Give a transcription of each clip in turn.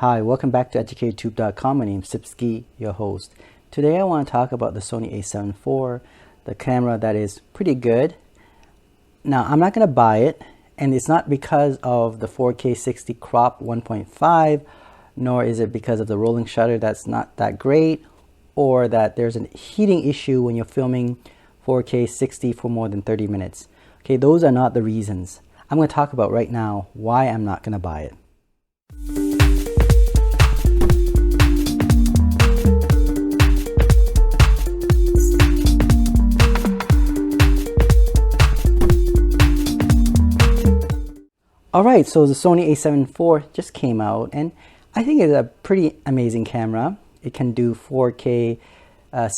Hi, welcome back to EducateTube.com. My name is Sipsky, your host. Today I want to talk about the Sony a7 IV, the camera that is pretty good. Now, I'm not going to buy it, and it's not because of the 4K 60 crop 1.5, nor is it because of the rolling shutter that's not that great, or that there's a heating issue when you're filming 4K 60 for more than 30 minutes. Okay, those are not the reasons. I'm going to talk about right now why I'm not going to buy it. Alright, so the Sony a7 IV just came out, and I think it's a pretty amazing camera. It can do 4K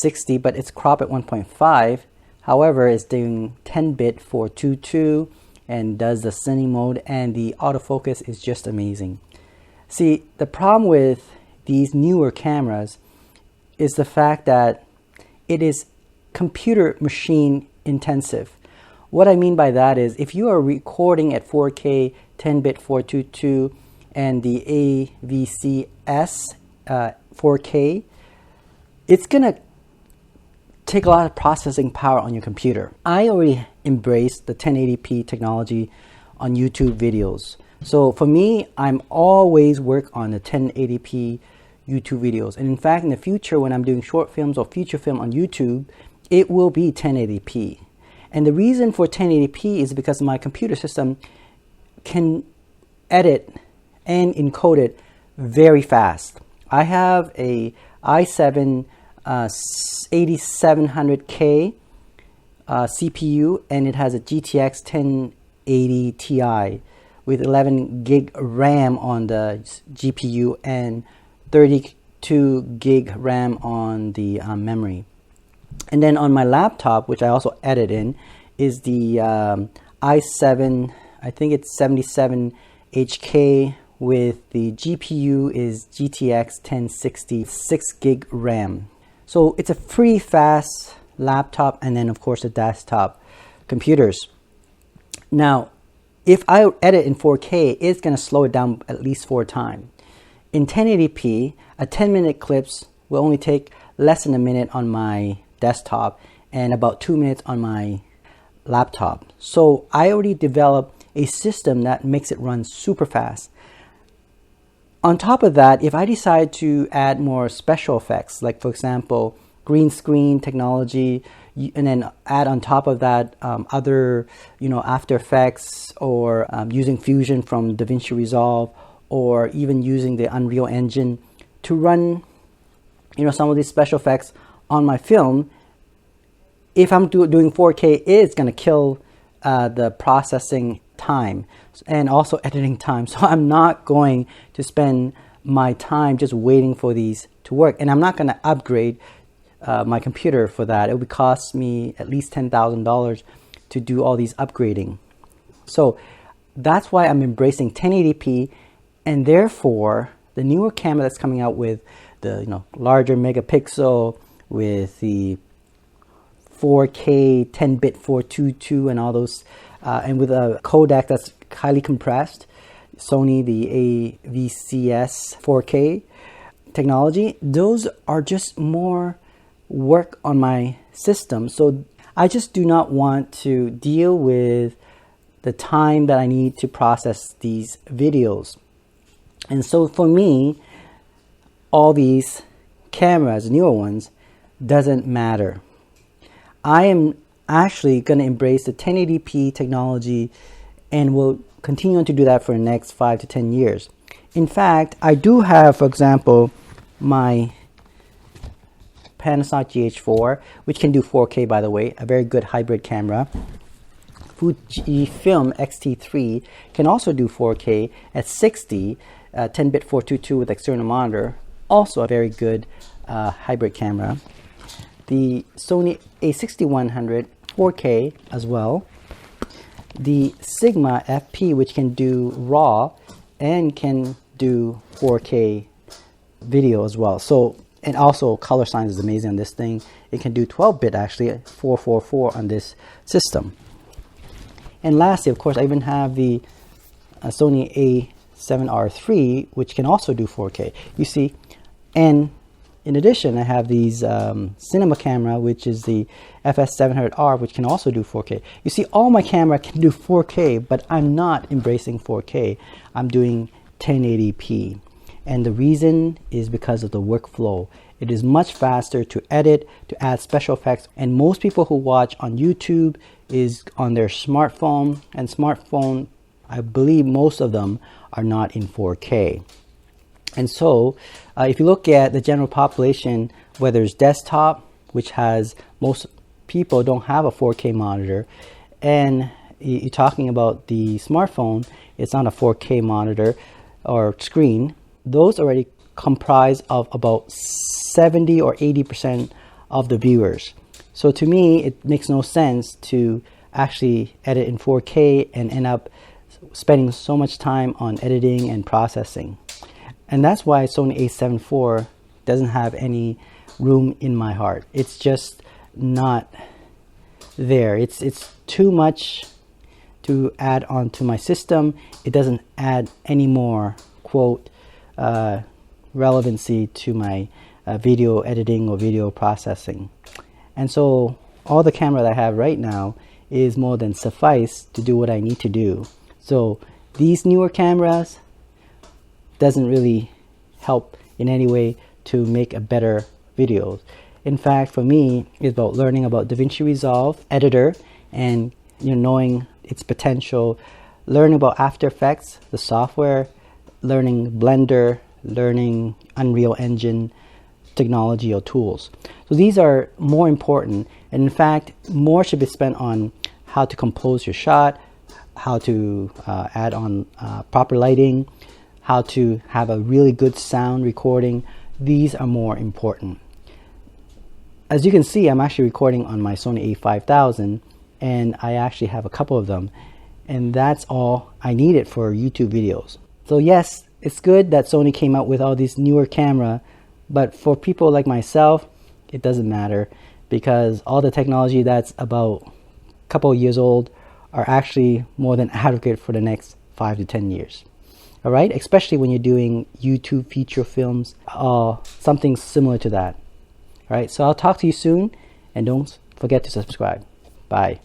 60, but it's crop at 1.5. However, it's doing 10-bit 422 and does the cine mode, and the autofocus is just amazing. See, the problem with these newer cameras is the fact that it is computer machine intensive. What I mean by that is, if you are recording at 4K 10-bit 422 and the AVCS 4K, it's gonna take a lot of processing power on your computer. I already embraced the 1080p technology on YouTube videos. So for me, I'm always work on the 1080p YouTube videos. And in fact, in the future, when I'm doing short films or feature film on YouTube, it will be 1080p. And the reason for 1080p is because my computer system can edit and encode it very fast. I have a i7 8700K CPU, and it has a GTX 1080 Ti with 11 gig RAM on the GPU and 32 gig RAM on the memory. And then on my laptop, which I also edit in, is the i7, I think it's 77HK, with the GPU is GTX 1060, 6 gig RAM. So it's a pretty fast laptop, and then of course the desktop computers. Now, if I edit in 4K, it's going to slow it down at least 4 times. In 1080p, a 10-minute clips will only take less than a minute on my desktop and about 2 minutes on my laptop. So I already developed a system that makes it run super fast. On top of that, if I decide to add more special effects, like for example green screen technology, and then add on top of that other After Effects, or using Fusion from DaVinci Resolve, or even using the Unreal Engine to run some of these special effects on my film, if I'm doing 4K, it's going to kill the processing time and also editing time. So I'm not going to spend my time just waiting for these to work, and I'm not going to upgrade my computer for that. It would cost me at least $10,000 to do all these upgrading. So that's why I'm embracing 1080p, and therefore the newer camera that's coming out with the larger megapixel, with the 4K 10-bit 422 and all those, and with a codec that's highly compressed, Sony the AVCS 4K technology, those are just more work on my system. So I just do not want to deal with the time that I need to process these videos. And so for me, all these cameras, newer ones, doesn't matter. I am actually going to embrace the 1080p technology and will continue to do that for the next 5 to 10 years. In fact, I do have, for example, my Panasonic GH4, which can do 4K, by the way, a very good hybrid camera. Fujifilm X-T3 can also do 4K at 60, 10-bit 422 with external monitor, also a very good hybrid camera. The Sony a6100 4K as well. The Sigma FP, which can do RAW and can do 4K video as well. So, and also color science is amazing on this thing. It can do 12-bit actually, 444 on this system. And lastly, of course, I even have the Sony a7R3, which can also do 4K. You see, and in addition, I have these cinema camera, which is the FS700R, which can also do 4K. You see, all my camera can do 4K, but I'm not embracing 4K. I'm doing 1080p. And the reason is because of the workflow. It is much faster to edit, to add special effects. And most people who watch on YouTube is on their smartphone. And smartphone, I believe most of them are not in 4K. And so if you look at the general population, whether it's desktop, which has most people don't have a 4K monitor, and you're talking about the smartphone, it's not a 4K monitor or screen, those already comprise of about 70 or 80% of the viewers. So to me, it makes no sense to actually edit in 4K and end up spending so much time on editing and processing. And that's why Sony a7 IV doesn't have any room in my heart. It's just not there. It's too much to add onto my system. It doesn't add any more, quote, relevancy to my video editing or video processing. And so all the camera that I have right now is more than suffice to do what I need to do. So these newer cameras doesn't really help in any way to make a better video. In fact, for me, it's about learning about DaVinci Resolve Editor and knowing its potential, learning about After Effects, the software, learning Blender, learning Unreal Engine technology or tools. So these are more important, and in fact, more should be spent on how to compose your shot, how to add on proper lighting, how to have a really good sound recording. These are more important. As you can see, I'm actually recording on my Sony a5000, and I actually have a couple of them, and that's all I needed for YouTube videos. So yes, it's good that Sony came out with all these newer camera, but for people like myself, it doesn't matter, because all the technology that's about a couple of years old are actually more than adequate for the next 5 to 10 years. All right, especially when you're doing YouTube feature films or something similar to that. All right, so I'll talk to you soon, and don't forget to subscribe. Bye.